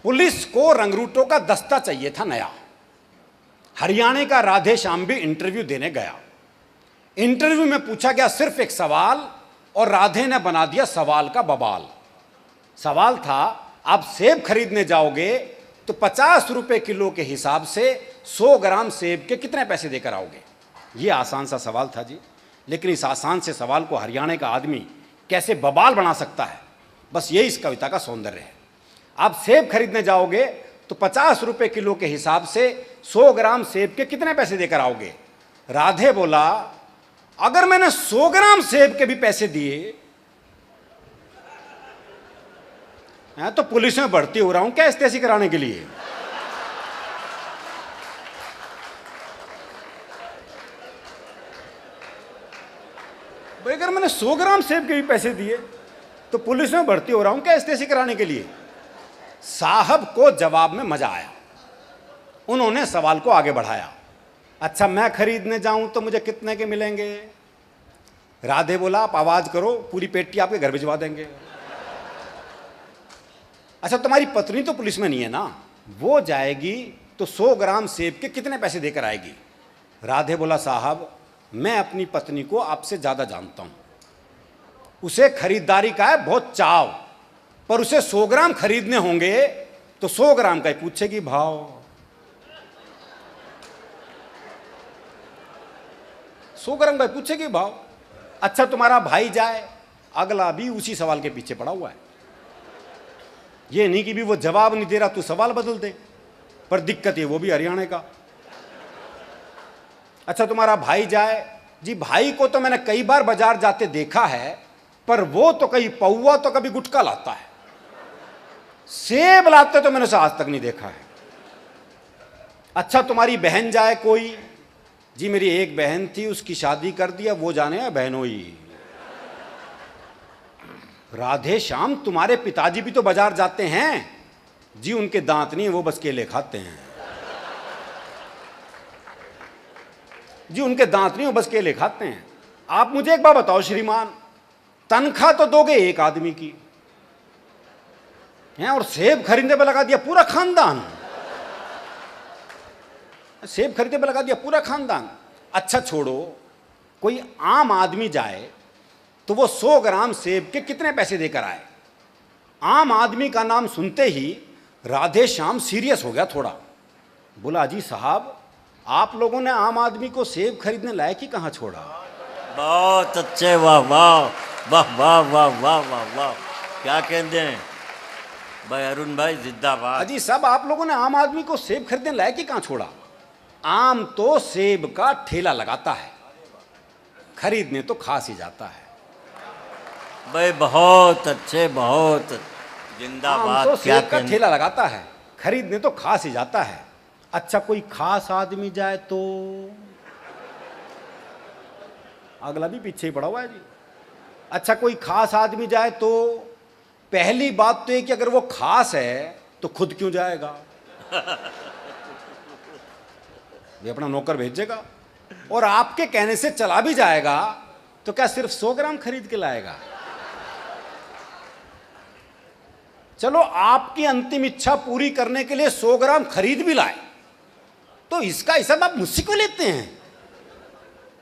Police को रंगरूटों का दस्ता चाहिए था नया। हरियाणा का राधे श्याम भी इंटरव्यू देने गया। इंटरव्यू में पूछा गया सिर्फ एक सवाल और राधे ने बना दिया सवाल का बवाल। सवाल था, आप सेब खरीदने जाओगे तो 50 रुपए किलो के हिसाब से 100 ग्राम सेब के कितने पैसे देकर आओगे। ये आसान सा सवाल था जी, लेकिन इस आसान से सवाल को हरियाणा का आदमी कैसे बवाल बना सकता है, बस यही इस कविता का सौंदर्य है। आप सेब खरीदने जाओगे तो 50 रुपए किलो के हिसाब से 100 ग्राम सेब के कितने पैसे देकर आओगे। राधे बोला, अगर मैंने 100 ग्राम सेब के भी पैसे दिए तो पुलिस में भर्ती हो रहा हूं क्या एस्तेसी कराने के लिए। भाई अगर मैंने 100 ग्राम सेब के भी पैसे दिए तो पुलिस में भर्ती हो रहा हूं क्या एस्तेसी कराने के लिए। साहब को जवाब में मजा आया। उन्होंने सवाल को आगे बढ़ाया, अच्छा मैं खरीदने जाऊं तो मुझे कितने के मिलेंगे। राधे बोला, आप आवाज करो, पूरी पेटी आपके घर भिजवा देंगे। अच्छा तुम्हारी पत्नी तो पुलिस में नहीं है ना, वो जाएगी तो 100 ग्राम सेब के कितने पैसे देकर आएगी। राधे बोला, साहब मैं अपनी पत्नी को आपसे ज्यादा जानता हूं, उसे खरीदारी का है बहुत चाव, पर उसे 100 ग्राम खरीदने होंगे तो 100 ग्राम का ही पूछेगी भाव। 100 ग्राम का ही पूछेगी भाव। अच्छा तुम्हारा भाई जाए, अगला भी उसी सवाल के पीछे पड़ा हुआ है। ये नहीं कि भी वो जवाब नहीं दे रहा तू सवाल बदल दे, पर दिक्कत है वो भी हरियाणा का। अच्छा तुम्हारा भाई जाए, जी भाई को तो मैंने कई बार बाजार जाते देखा है, पर वो तो कहीं पौवा तो कभी गुटखा लाता है, सेब लाते तो मैंने उसे आज तक नहीं देखा है। अच्छा तुम्हारी बहन जाए कोई, जी मेरी एक बहन थी उसकी शादी कर दिया, वो जाने है बहनोई। राधे श्याम तुम्हारे पिताजी भी तो बाजार जाते हैं, जी उनके दांत नहीं वो बस केले खाते हैं। जी उनके दांत नहीं वो बस केले खाते हैं। आप मुझे एक बात बताओ श्रीमान, तनख्वाह तो दोगे एक आदमी की हैं और सेब खरीदने पर लगा दिया पूरा खानदान। सेब खरीदने पर लगा दिया पूरा खानदान। अच्छा छोड़ो, कोई आम आदमी जाए तो वो 100 ग्राम सेब के कितने पैसे देकर आए। आम आदमी का नाम सुनते ही राधे श्याम सीरियस हो गया थोड़ा। बोला, जी साहब आप लोगों ने आम आदमी को सेब खरीदने लायक ही कहां छोड़ा। बहुत अच्छे, वाह वाह वाह वाह वाह वाह वाह वाह, क्या कहते हैं भाई अरुण भाई, जिंदाबाद। अजी सब आप लोगों ने आम आदमी को सेब खरीदने लायक ही कहां छोड़ा। आम तो सेब का ठेला लगाता है, खरीदने तो खास ही जाता है। भाई बहुत अच्छे, बहुत जिंदाबाद। तो क्या सेब का ठेला लगाता है, खरीदने तो खास ही जाता है। अच्छा कोई खास आदमी जाए तो, अगला भी पीछे ही पड़ा हुआ है जी। अच्छा कोई खास आदमी जाए तो पहली बात तो ये कि अगर वो खास है तो खुद क्यों जाएगा। ये अपना नौकर भेजेगा, और आपके कहने से चला भी जाएगा तो क्या सिर्फ 100 ग्राम खरीद के लाएगा। चलो आपकी अंतिम इच्छा पूरी करने के लिए 100 ग्राम खरीद भी लाए तो इसका हिसाब आप मुझसे क्यों लेते हैं।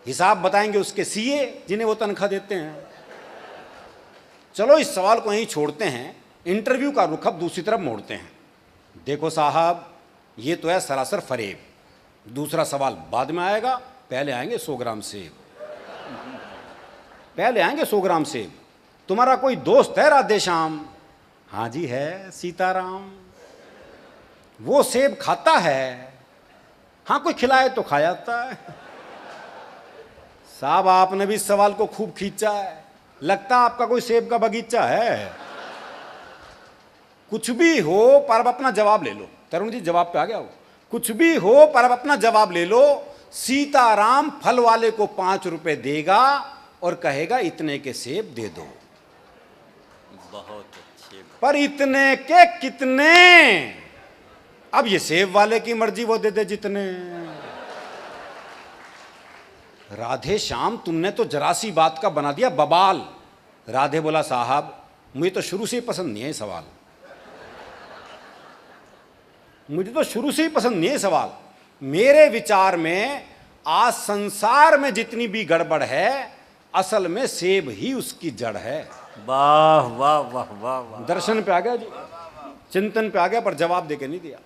हिसाब बताएंगे उसके सीए जिन्हें वो तनख्वाह देते हैं। चलो इस सवाल को यहीं छोड़ते हैं, इंटरव्यू का रुख अब दूसरी तरफ मोड़ते हैं। देखो साहब ये तो है सरासर फरेब, दूसरा सवाल बाद में आएगा, पहले आएंगे 100 ग्राम सेब। पहले आएंगे 100 ग्राम सेब। तुम्हारा कोई दोस्त है राधे श्याम। हाँ जी है, सीताराम। वो सेब खाता है। हाँ कोई खिलाए तो खा जाता है। साहब आपने भी इस सवाल को खूब खींचा है, लगता आपका कोई सेब का बगीचा है। कुछ भी हो पर अब अपना जवाब ले लो। तरुण जी जवाब पे आ गया हो। कुछ भी हो पर अब अपना जवाब ले लो। सीताराम फल वाले को 5 रुपए देगा और कहेगा इतने के सेब दे दो। बहुत अच्छे। पर इतने के कितने, अब ये सेब वाले की मर्जी, वो दे दे जितने। राधे श्याम तुमने तो जरा सी बात का बना दिया बवाल। राधे बोला, साहब मुझे तो शुरू से ही पसंद नहीं है ये सवाल। मुझे तो शुरू से ही पसंद नहीं है सवाल। मेरे विचार में आज संसार में जितनी भी गड़बड़ है, असल में सेब ही उसकी जड़ है। वाह वाह वाह वाह वाह। दर्शन पे आ गया जी, चिंतन पे आ गया, पर जवाब देके नहीं दिया।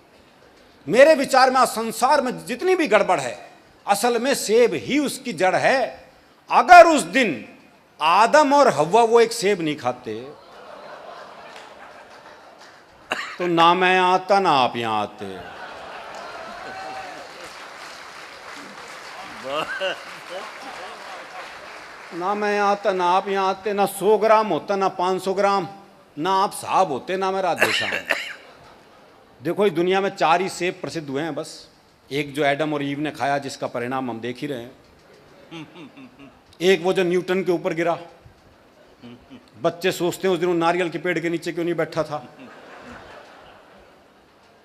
मेरे विचार में आज संसार में जितनी भी गड़बड़ है, असल में सेब ही उसकी जड़ है। अगर उस दिन आदम और हव्वा वो एक सेब नहीं खाते तो ना मैं आता ना आप यहां आते। ना मैं आता ना आप यहां आते, ना 100 ग्राम होता ना 500 ग्राम, ना आप साहब होते ना मैं राधे श्याम। देखो इस दुनिया में 4 ही सेब प्रसिद्ध हुए हैं बस। एक जो एडम और ईव ने खाया, जिसका परिणाम हम देख ही रहे हैं। एक वो जो न्यूटन के ऊपर गिरा, बच्चे सोचते हैं उस दिन वो नारियल के पेड़ के नीचे क्यों नहीं बैठा था।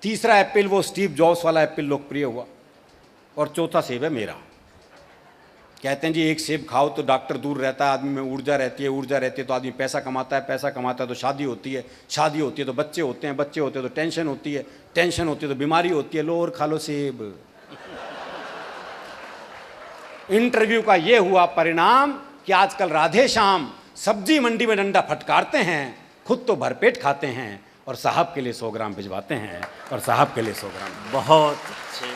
तीसरा एप्पल वो स्टीव जॉब्स वाला एप्पल लोकप्रिय हुआ। और चौथा सेब है मेरा। कहते हैं जी एक सेब खाओ तो डॉक्टर दूर रहता है, आदमी में ऊर्जा रहती है, ऊर्जा रहती है तो आदमी पैसा कमाता है, पैसा कमाता है तो शादी होती है, शादी होती है तो बच्चे होते हैं, बच्चे होते हैं तो टेंशन होती है, टेंशन होती है तो बीमारी होती है। लो और खा लो सेब। इंटरव्यू का ये हुआ परिणाम कि आजकल राधे श्याम सब्जी मंडी में डंडा फटकारते हैं, खुद तो भरपेट खाते हैं और साहब के लिए 100 ग्राम भिजवाते हैं, और साहब के लिए 100 ग्राम। बहुत अच्छे।